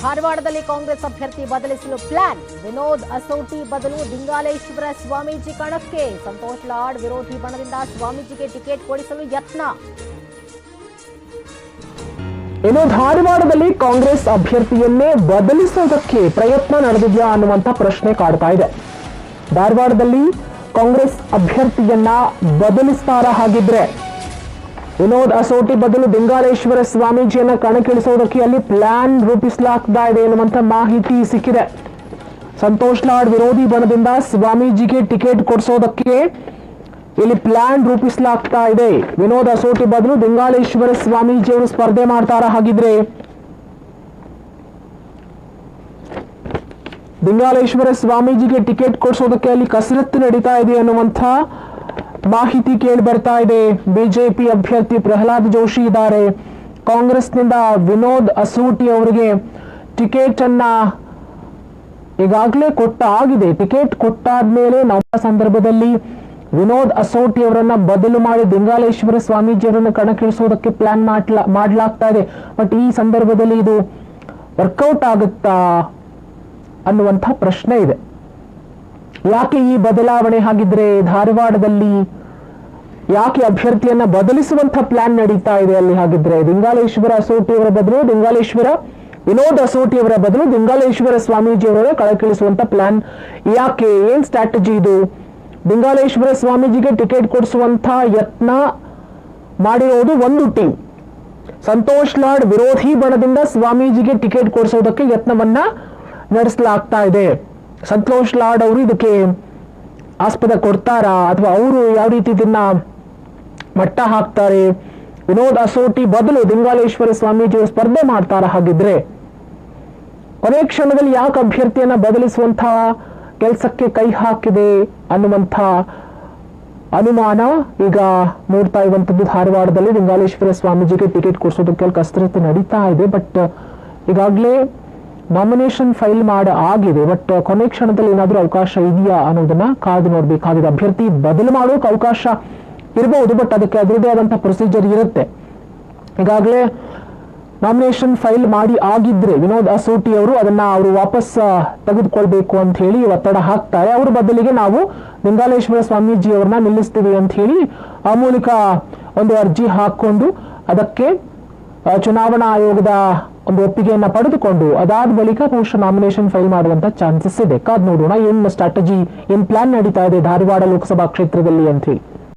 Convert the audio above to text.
ಧಾರವಾಡದಲ್ಲಿ ಕಾಂಗ್ರೆಸ್ ಅಭ್ಯರ್ಥಿ ಬದಲಿಸಲು ಪ್ಲಾನ್. ವಿನೋದ್ ಅಸೋಟಿ ಬದಲು ದಿಂಗಾಲೇಶ್ವರ ಸ್ವಾಮೀಜಿ ಕಣಕ್ಕೆ. ಸಂತೋಷ್ ಲಾಡ್ ವಿರೋಧಿ ಬಣದಿಂದ ಸ್ವಾಮೀಜಿಗೆ ಟಿಕೆಟ್ ಕೊಡಿಸಲು ಯತ್ನ. ಇನ್ನು ಧಾರವಾಡದಲ್ಲಿ ಕಾಂಗ್ರೆಸ್ ಅಭ್ಯರ್ಥಿಯನ್ನೇ ಬದಲಿಸೋದಕ್ಕೆ ಪ್ರಯತ್ನ ನಡೆದಿದೆಯಾ ಅನ್ನುವಂತ ಪ್ರಶ್ನೆ ಕಾಡ್ತಾ ಇದೆ. ಧಾರವಾಡದಲ್ಲಿ ಕಾಂಗ್ರೆಸ್ ಅಭ್ಯರ್ಥಿಯನ್ನ ಬದಲಿಸ್ತಾರ ಹಾಗಿದ್ರೆ ವಿನೋದ್ ಅಸೋಟಿ ಬದಲು ದಿಂಗಾಲೇಶ್ವರ ಸ್ವಾಮೀಜಿಯನ್ನ ಕಣಕ್ಕಿಳಿಸೋದಕ್ಕೆ ಅಲ್ಲಿ ಪ್ಲಾನ್ ರೂಪಿಸಲಾಗ್ತಾ ಇದೆ ಎನ್ನುವಂತ ಮಾಹಿತಿ ಸಿಕ್ಕಿದೆ. ಸಂತೋಷ್ ಲಾಡ್ ವಿರೋಧಿ ಬಣದಿಂದ ಸ್ವಾಮೀಜಿಗೆ ಟಿಕೆಟ್ ಕೊಡಿಸೋದಕ್ಕೆ ಇಲ್ಲಿ ಪ್ಲಾನ್ ರೂಪಿಸಲಾಗ್ತಾ ಇದೆ. ವಿನೋದ್ ಅಸೋಟಿ ಬದಲು ದಿಂಗಾಲೇಶ್ವರ ಸ್ವಾಮೀಜಿಯವರು ಸ್ಪರ್ಧೆ ಮಾಡ್ತಾರ ಹಾಗಿದ್ರೆ ದಿಂಗಾಲೇಶ್ವರ ಸ್ವಾಮೀಜಿಗೆ ಟಿಕೆಟ್ ಕೊಡಿಸೋದಕ್ಕೆ ಅಲ್ಲಿ ಕಸರತ್ತು ನಡೀತಾ ಇದೆ ಅನ್ನುವಂಥ ಮಾಹಿತಿ ಕೇಳಿ ಬರ್ತಾ ಇದೆ. ಬಿಜೆಪಿ ಅಭ್ಯರ್ಥಿ ಪ್ರಹ್ಲಾದ್ ಜೋಶಿ ಇದ್ದಾರೆ. ಕಾಂಗ್ರೆಸ್ನಿಂದ ವಿನೋದ್ ಅಸೋಟಿ ಅವರಿಗೆ ಟಿಕೆಟ್ ಅನ್ನ ಈಗಾಗಲೇ ಕೊಟ್ಟಾಗಿದೆ. ಟಿಕೆಟ್ ಕೊಟ್ಟಾದ್ಮೇಲೆ ನಮ್ಮ ಸಂದರ್ಭದಲ್ಲಿ ವಿನೋದ್ ಅಸೋಟಿ ಅವರನ್ನ ಬದಲು ಮಾಡಿ ದಿಂಗಾಲೇಶ್ವರ ಸ್ವಾಮೀಜಿ ಅವರನ್ನು ಕಣಕ್ಕಿಳಿಸೋದಕ್ಕೆ ಪ್ಲಾನ್ ಮಾಡಲಾಗ್ತಾ ಇದೆ. ಬಟ್ ಈ ಸಂದರ್ಭದಲ್ಲಿ ಇದು ವರ್ಕೌಟ್ ಆಗುತ್ತಾ ಅನ್ನುವಂಥ ಪ್ರಶ್ನೆ ಇದೆ. ಯಾಕೆ ಈ ಬದಲಾವಣೆ? ಹಾಗಿದ್ರೆ ಧಾರವಾಡದಲ್ಲಿ ಯಾಕೆ ಅಭ್ಯರ್ಥಿಯನ್ನ ಬದಲಿಸುವಂತ ಪ್ಲಾನ್ ನಡೀತಾ ಇದೆ ಅಲ್ಲಿ? ಹಾಗಿದ್ರೆ ದಿಂಗಾಲೇಶ್ವರ ಅಸೋಟಿ ಅವರ ಬದಲು ವಿನೋದ್ ಅಸೋಟಿ ಅವರ ಬದಲು ದಿಂಗಾಲೇಶ್ವರ ಸ್ವಾಮೀಜಿ ಅವರ ಕಳಕಿಳಿಸುವಂತ ಪ್ಲಾನ್ ಯಾಕೆ? ಏನ್ ಸ್ಟ್ರಾಟಜಿ ಇದು? ದಿಂಗಾಲೇಶ್ವರ ಸ್ವಾಮೀಜಿಗೆ ಟಿಕೆಟ್ ಕೊಡಿಸುವಂತ ಯತ್ನ ಮಾಡಿರೋದು ಒಂದು ಟೀಮ್. ಸಂತೋಷ್ ಲಾಡ್ ವಿರೋಧಿ ಬಣದಿಂದ ಸ್ವಾಮೀಜಿಗೆ ಟಿಕೆಟ್ ಕೊಡಿಸೋದಕ್ಕೆ ಯತ್ನವನ್ನ ನಡೆಸಲಾಗ್ತಾ ಇದೆ. ಸಂತೋಷ್ ಲಾಡ್ ಅವರು ಇದಕ್ಕೆ ಆಸ್ಪದ ಕೊಡ್ತಾರಾ ಅಥವಾ ಅವರು ಯಾವ ರೀತಿ ಇದನ್ನ ಮಟ್ಟ ಹಾಕ್ತಾರೆ? ವಿನೋದ್ ಅಸೋಟಿ ಬದಲು ದಿಂಗಾಲೇಶ್ವರ ಸ್ವಾಮೀಜಿ ಸ್ಪರ್ಧೆ ಮಾಡ್ತಾರ ಹಾಗಿದ್ರೆ ಕೊನೆ ಕ್ಷಣದಲ್ಲಿ ಯಾಕೆ ಅಭ್ಯರ್ಥಿಯನ್ನ ಬದಲಿಸುವಂತ ಕೆಲಸಕ್ಕೆ ಕೈ ಹಾಕಿದೆ ಅನ್ನುವಂಥ ಅನುಮಾನ ಈಗ ನೋಡ್ತಾ ಇರುವಂತದ್ದು. ಧಾರವಾಡದಲ್ಲಿ ದಿಂಗಾಲೇಶ್ವರ ಸ್ವಾಮೀಜಿಗೆ ಟಿಕೆಟ್ ಕೊಡಿಸೋದಕ್ಕೆ ಕಸರತ್ತು ನಡೀತಾ ಇದೆ. ಬಟ್ ಈಗಾಗಲೇ ನಾಮಿನೇಷನ್ ಫೈಲ್ ಆಗಿದೆ. ಬಟ್ ಕೊನೆ ಕ್ಷಣದಲ್ಲಿ ಏನಾದರೂ ಅವಕಾಶ ಇದೆಯಾ ಅನ್ನೋದನ್ನ ಕಾದು ನೋಡಬೇಕಾಗಿದೆ. ಅಭ್ಯರ್ಥಿ ಬದಲು ಮಾಡೋಕೆ ಅವಕಾಶ ಇರಬಹುದು, ಬಟ್ ಅದಕ್ಕೆ ಅದರದೇ ಆದಂತಹ ಪ್ರೊಸೀಜರ್ ಇರುತ್ತೆ. ಈಗಾಗಲೇ ನಾಮಿನೇಷನ್ ಫೈಲ್ ಆಗಿದ್ರೆ ವಿನೋದ್ ಅಸೋಟಿ ಅವರು ಅದನ್ನ ವಾಪಸ್ ತೆಗೆದುಕೊಳ್ಬೇಕು ಅಂತ ಹೇಳಿ ಒತ್ತಡ ಹಾಕ್ತಾರೆ. ಅವ್ರ ಬದಲಿಗೆ ನಾವು ದಿಂಗಾಲೇಶ್ವರ ಸ್ವಾಮೀಜಿ ಅವ್ರನ್ನ ನಿಲ್ಲಿಸ್ತೀವಿ ಅಂತ ಹೇಳಿ ಆ ಮೂಲಕ ಒಂದು ಅರ್ಜಿ ಹಾಕೊಂಡು ಅದಕ್ಕೆ ಚುನಾವಣಾ ಆಯೋಗದ ಒಂದು ಒಪ್ಪಿಗೆಯನ್ನ ಪಡೆದುಕೊಂಡು ಅದಾದ ಬಳಿಕ ಬಹುಶಃ ನಾಮಿನೇಷನ್ ಫೈಲ್ ಮಾಡುವಂತ ಚಾನ್ಸಸ್ ಇದೆ. ಕಾದ್ ನೋಡೋಣ ಏನ್ ಸ್ಟ್ರಾಟಜಿ, ಏನ್ ಪ್ಲಾನ್ ನಡೀತಾ ಇದೆ ಧಾರವಾಡ ಲೋಕಸಭಾ ಕ್ಷೇತ್ರದಲ್ಲಿ ಅಂತ ಹೇಳಿ.